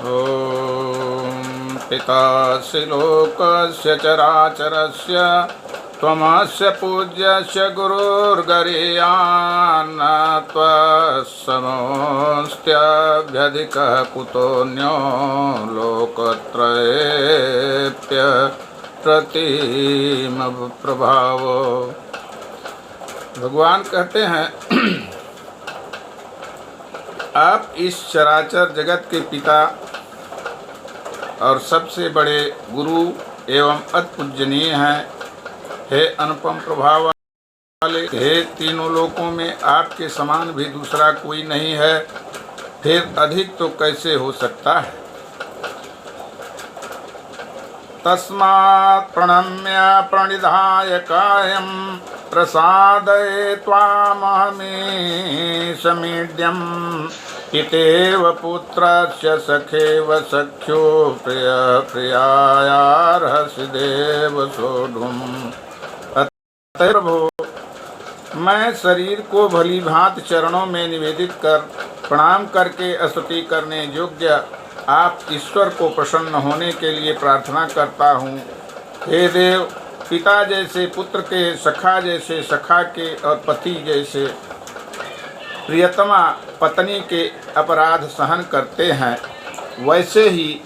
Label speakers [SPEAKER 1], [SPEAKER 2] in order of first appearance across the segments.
[SPEAKER 1] ॐ पितासि लोकस्य चराचरस्य त्वमस्य पूज्यस्य गुरुर्गरीयान् त्वत्समोऽस्त्यभ्यधिकः कुतोऽन्यो लोकत्रयेऽप्यप्रतिमप्रभावो। भगवान कहते हैं आप इस चराचर जगत के पिता और सबसे बड़े गुरु एवं अतिपूजनीय हैं। हे अनुपम प्रभाव वाले, हे तीनों लोकों में आपके समान भी दूसरा कोई नहीं है, फिर अधिक तो कैसे हो सकता है। तस्मात् प्रणम्य प्रणिधाय कायं प्रसादये त्वामहमीशमीड्यम् पितेव पुत्रस्य सखेव सख्यो प्रिय प्रियायार्हसि देव सोढुम्। अतः प्रभो, मैं शरीर को भली भांति चरणों में निवेदित कर प्रणाम करके स्तुति करने योग्य आप ईश्वर को प्रसन्न होने के लिए प्रार्थना करता हूँ। हे देव, पिता जैसे पुत्र के, सखा जैसे सखा के और पति जैसे प्रियतमा पत्नी के अपराध सहन करते हैं, वैसे ही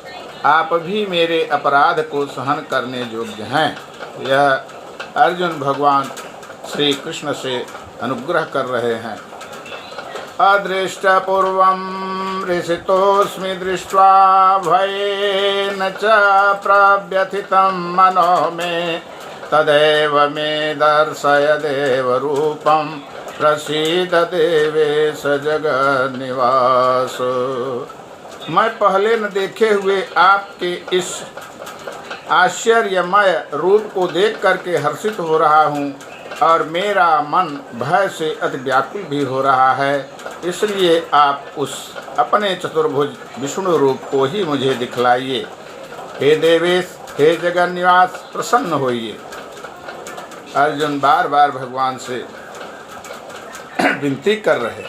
[SPEAKER 1] आप भी मेरे अपराध को सहन करने योग्य हैं। यह अर्जुन भगवान श्री कृष्ण से अनुग्रह कर रहे हैं। अदृष्टपूर्वं ऋषितोऽस्मि दृष्ट्वा भयेन च प्रव्यथितं मनो मे तदेव मे दर्शय देवरूपं प्रसीद देवेश जगन्निवास। मैं पहले न देखे हुए आपके इस आश्चर्यमय रूप को देख करके हर्षित हो रहा हूँ और मेरा मन भय से अति व्याकुल भी हो रहा है। इसलिए आप उस अपने चतुर्भुज विष्णु रूप को ही मुझे दिखलाइए। हे देवेश, हे जगन्निवास, प्रसन्न होइए। अर्जुन बार बार भगवान से विनती कर रहे।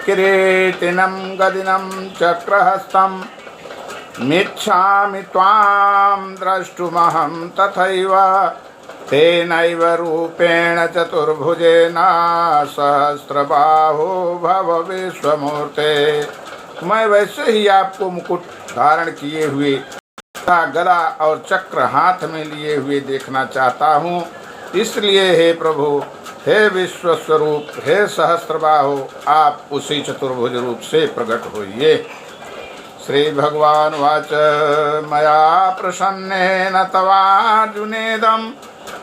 [SPEAKER 1] किरीटिनं गदिनं चक्रहस्तं मिच्छामि त्वां द्रष्टुमहं तथैव तेनैव रूपेण चतुर्भुजेन सहस्रबाहो भव विश्वमूर्ते। मैं वैसे ही आपको मुकुट धारण किए हुए, गदा और चक्र हाथ में लिए हुए देखना चाहता हूँ। इसलिए हे प्रभु, हे विश्व स्वरूप, हे सहस्रबाहो, आप उसी चतुर्भुज रूप से प्रकट होइए। श्री भगवान वाच मया प्रसन्नेन तवार्जुनेदं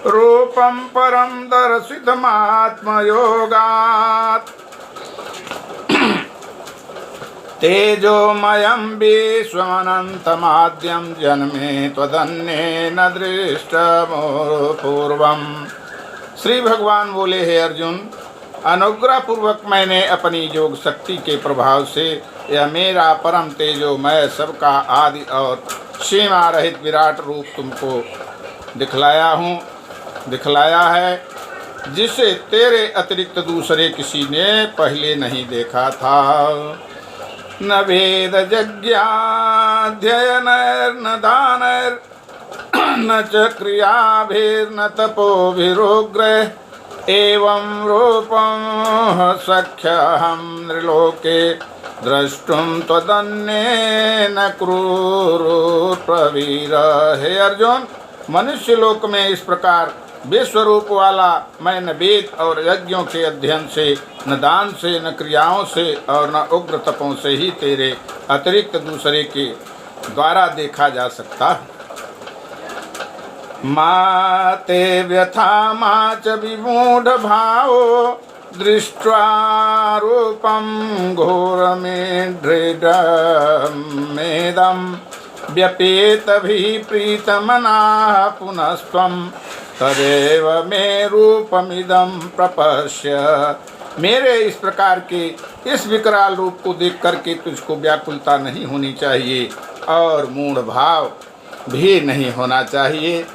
[SPEAKER 1] रूपं परं दर्शितमात्मयोगात् तेजोमयं विश्वमनन्तमाद्यं जन्मे त्वदन्येन दृष्टपूर्वम्। श्री भगवान बोले, हे अर्जुन, अनुग्रह पूर्वक मैंने अपनी योग शक्ति के प्रभाव से यह मेरा परम तेजोमय सबका आदि और सीमा रहित विराट रूप तुमको दिखलाया है, जिसे तेरे अतिरिक्त दूसरे किसी ने पहले नहीं देखा था। न वेद यज्ञाध्ययनैर्न दानैर् न च क्रियाभिर्न तपोभिरुग्रैः एवं रूपं सख्यहं नृलोके द्रष्टुं त्वदन्येन क्रूरप्रवीर। हे अर्जुन, मनुष्य लोक में इस प्रकार विश्वरूप वाला मैं न वेद और यज्ञों के अध्ययन से, न दान से, न क्रियाओं से और न उग्र तपों से ही तेरे अतिरिक्त दूसरे के द्वारा देखा जा सकता है। माते व्यथा मा च विमूढ़ भावो दृष्ट्वा रूपं घोरमेढ्रेदमेदं व्यपेतभिः प्रीतमनाः पुनस्त्वं तदेव मे रूपमिदं प्रपश्य। मेरे इस प्रकार के इस विकराल रूप को देख करके तुझको व्याकुलता नहीं होनी चाहिए और मूढ़ भाव भी नहीं होना चाहिए।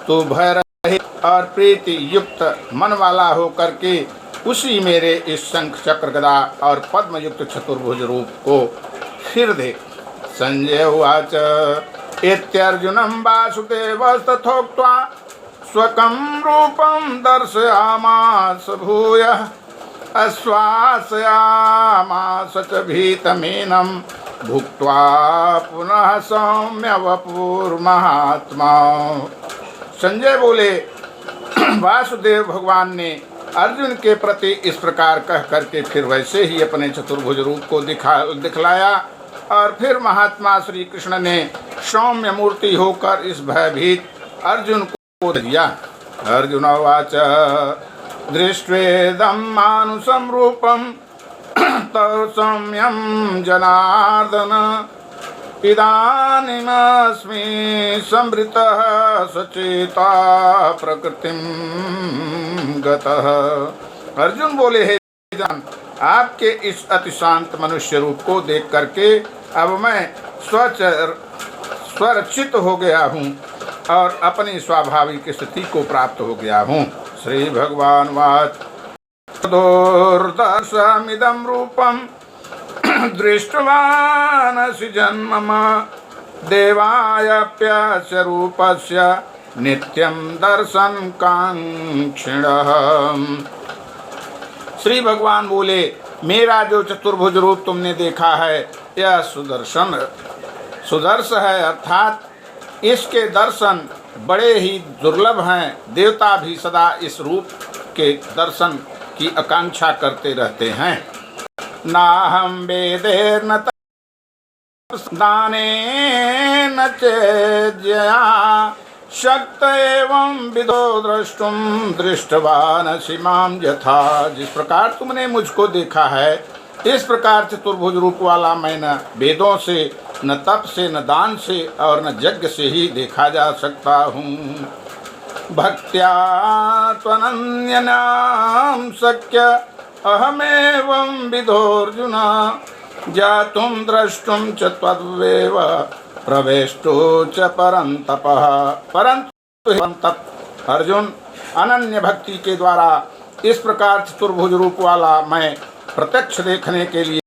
[SPEAKER 1] तू भय रहित और प्रीति युक्त मन वाला हो करके उसी मेरे इस शंख चक्र गदा और पद्म युक्त चतुर्भुज रूप को फिर देख। संजय उवाच इत्यर्जुनं वासुदेवस्तथोक्त्वा स्वकं रूपं दर्शयामास भूयः आश्वासयामास च भीतमीनं भुक्त्वा पुनः सौम्य वपुर्महात्मा। संजय बोले, वासुदेव भगवान ने अर्जुन के प्रति इस प्रकार कह करके फिर वैसे ही अपने चतुर्भुज रूप को दिखलाया और फिर महात्मा श्री कृष्ण ने सौम्य मूर्ति होकर इस भयभीत अर्जुन को दिया। अर्जुन उवाच दृष्ट्वेदं मानुषं रूपं तव सौम्यं जनार्दन इदानीमस्मि संवृतः सचेता प्रकृतिं गतः। अर्जुन बोले, हे जान, आपके इस अति शांत मनुष्य रूप को देख करके अब मैं स्वरचित हो गया हूँ और अपनी स्वाभाविक स्थिति को प्राप्त हो गया हूँ। श्री भगवान वाच दुर्दशमिदं रूपं दृष्टवानसि जन्मम देवायप्यस्य रूपस्य नित्यं दर्शन कांक्षिणः। श्री भगवान बोले, मेरा जो चतुर्भुज रूप तुमने देखा है यह सुदर्श है, अर्थात इसके दर्शन बड़े ही दुर्लभ हैं। देवता भी सदा इस रूप के दर्शन की आकांक्षा करते रहते हैं। नाहं वेदेर्न दानेन चेज्यया शक्त एवं विदो द्रष्टुम दृष्टवानसि मां यथा। जिस प्रकार तुमने मुझको देखा है इस प्रकार चतुर्भुज रूप वाला मैं न वेदों से, न तप से, न दान से और न यज्ञ से ही देखा जा सकता हूँ। भक्त्या त्वनन्यनां शक्य अहमेवं विदोऽर्जुन जातुं द्रष्टुं च त्वद्वेव प्रवेष्टो च परन्तपः। परंतु अर्जुन, अनन्य भक्ति के द्वारा इस प्रकार चतुर्भुज रूप वाला मैं प्रत्यक्ष देखने के लिए